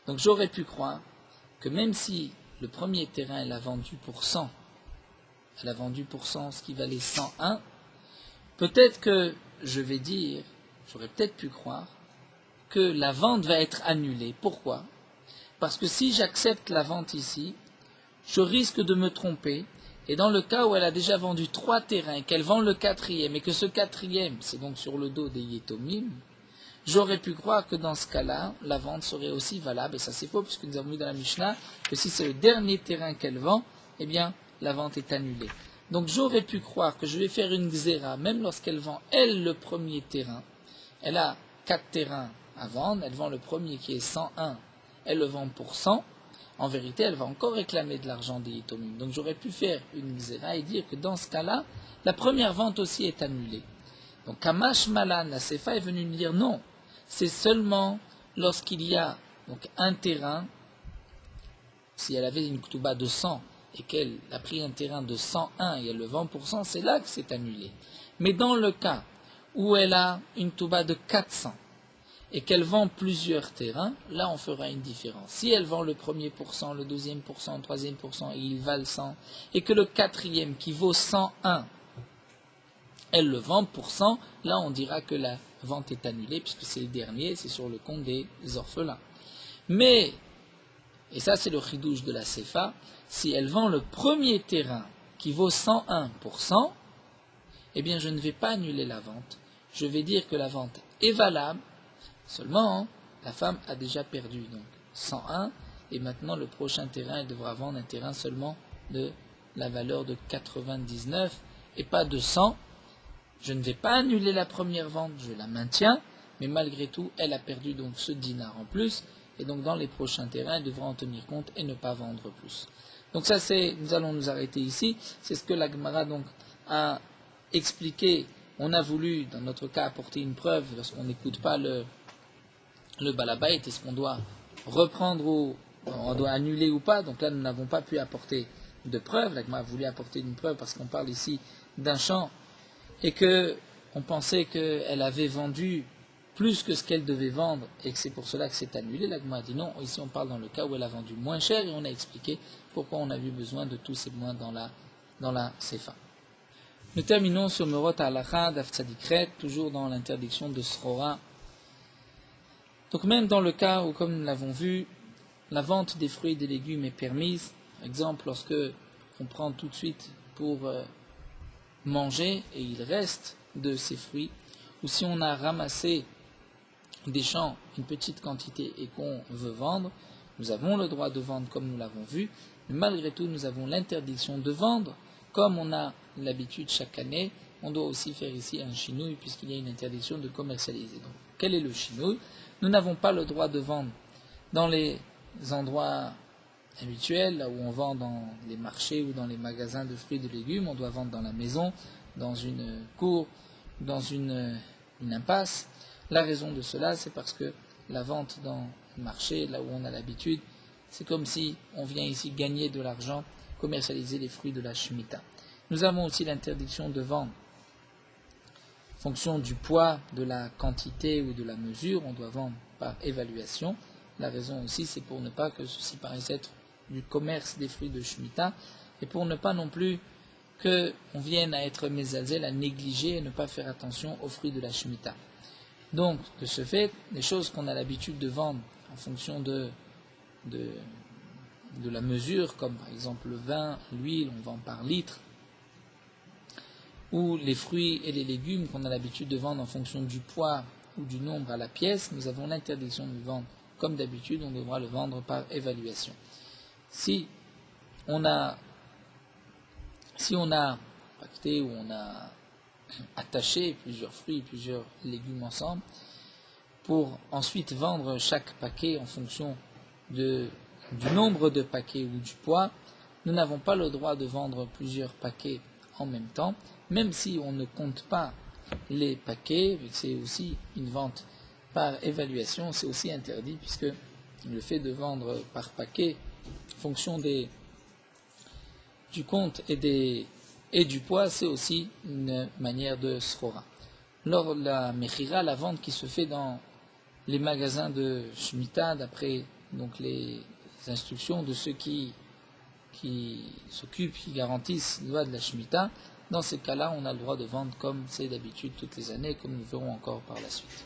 donc j'aurais pu croire que même si le premier terrain elle a vendu pour 100, elle a vendu pour 100 ce qui valait 101, peut-être que je vais dire, j'aurais peut-être pu croire que la vente va être annulée. Pourquoi? Parce que si j'accepte la vente ici, je risque de me tromper. Et dans le cas où elle a déjà vendu 3 terrains et qu'elle vend le quatrième, et que ce quatrième, c'est donc sur le dos des Yetomim, j'aurais pu croire que dans ce cas-là, la vente serait aussi valable. Et ça c'est faux, puisque nous avons vu dans la Mishnah que si c'est le dernier terrain qu'elle vend, eh bien, la vente est annulée. Donc j'aurais pu croire que je vais faire une xéra, même lorsqu'elle vend, elle, le premier terrain. Elle a 4 terrains à vendre, elle vend le premier qui est 101, elle le vend pour 100, en vérité elle va encore réclamer de l'argent des Yetomim. Donc j'aurais pu faire une xéra et dire que dans ce cas-là, la première vente aussi est annulée. Donc Kamash Malan, la Sefa est venue me dire non, c'est seulement lorsqu'il y a donc un terrain, si elle avait une Ktuba de 100 et qu'elle a pris un terrain de 101 et elle le vend pour 100, c'est là que c'est annulé. Mais dans le cas où elle a une Ktuba de 400, et qu'elle vend plusieurs terrains, là on fera une différence. Si elle vend le premier pour 100, le deuxième pour 100, le troisième pour 100, et il valent 100, et que le quatrième qui vaut 101, elle le vend pour 100, là on dira que la vente est annulée, puisque c'est le dernier, c'est sur le compte des orphelins. Mais et ça c'est le chidouche de la Sefa, si elle vend le premier terrain qui vaut 101%, eh bien je ne vais pas annuler la vente. Je vais dire que la vente est valable, seulement la femme a déjà perdu donc 101, et maintenant le prochain terrain, elle devra vendre un terrain seulement de la valeur de 99 et pas de 100. Je ne vais pas annuler la première vente, je la maintiens, mais malgré tout, elle a perdu donc ce dinar en plus, et donc dans les prochains terrains, elle devra en tenir compte et ne pas vendre plus. Donc ça, nous allons nous arrêter ici. C'est ce que la Gemara donc a expliqué. On a voulu, dans notre cas, apporter une preuve lorsqu'on n'écoute pas le balabait. Est-ce qu'on doit reprendre ou on doit annuler ou pas? Donc là, nous n'avons pas pu apporter de preuve. La Gemara a voulu apporter une preuve parce qu'on parle ici d'un champ et qu'on pensait qu'elle avait vendu plus que ce qu'elle devait vendre et que c'est pour cela que c'est annulé. La Gemara a dit non, ici on parle dans le cas où elle a vendu moins cher et on a expliqué pourquoi on a eu besoin de tous ces points dans la Sefa. Nous terminons sur Merot Halacha d'Af Tzadikret, toujours dans l'interdiction de Srora. Donc même dans le cas où, comme nous l'avons vu, la vente des fruits et des légumes est permise, par exemple lorsque on prend tout de suite pour manger et il reste de ces fruits, ou si on a ramassé des champs une petite quantité et qu'on veut vendre, nous avons le droit de vendre comme nous l'avons vu, mais malgré tout nous avons l'interdiction de vendre comme on a l'habitude chaque année. On doit aussi faire ici un chinouille puisqu'il y a une interdiction de commercialiser. Donc quel est le chinouille? Nous n'avons pas le droit de vendre dans les endroits habituels, là où on vend dans les marchés ou dans les magasins de fruits et de légumes. On doit vendre dans la maison, dans une cour, dans une impasse. La raison de cela, c'est parce que la vente dans le marché, là où on a l'habitude, c'est comme si on vient ici gagner de l'argent, commercialiser les fruits de la Shemitah. Nous avons aussi l'interdiction de vendre en fonction du poids, de la quantité ou de la mesure. On doit vendre par évaluation. La raison aussi, c'est pour ne pas que ceci paraisse être du commerce des fruits de Shemitah et pour ne pas non plus qu'on vienne à être mésalzel, à négliger et ne pas faire attention aux fruits de la Shemitah. Donc, de ce fait, les choses qu'on a l'habitude de vendre en fonction de la mesure, comme par exemple le vin, l'huile, on vend par litre, ou les fruits et les légumes qu'on a l'habitude de vendre en fonction du poids ou du nombre à la pièce, nous avons l'interdiction de le vendre comme d'habitude, on devra le vendre par évaluation. Si on a pacté ou on a attaché plusieurs fruits et plusieurs légumes ensemble, pour ensuite vendre chaque paquet en fonction du nombre de paquets ou du poids, nous n'avons pas le droit de vendre plusieurs paquets en même temps, même si on ne compte pas les paquets, c'est aussi une vente par évaluation, c'est aussi interdit, puisque le fait de vendre par paquet, en fonction du compte et du poids, c'est aussi une manière de sfora. Lors de la mechira, la vente qui se fait dans les magasins de Shemitah, d'après donc les instructions de ceux qui s'occupent, qui garantissent la loi de la Shemitah, dans ces cas-là, on a le droit de vendre comme c'est d'habitude toutes les années, comme nous verrons encore par la suite.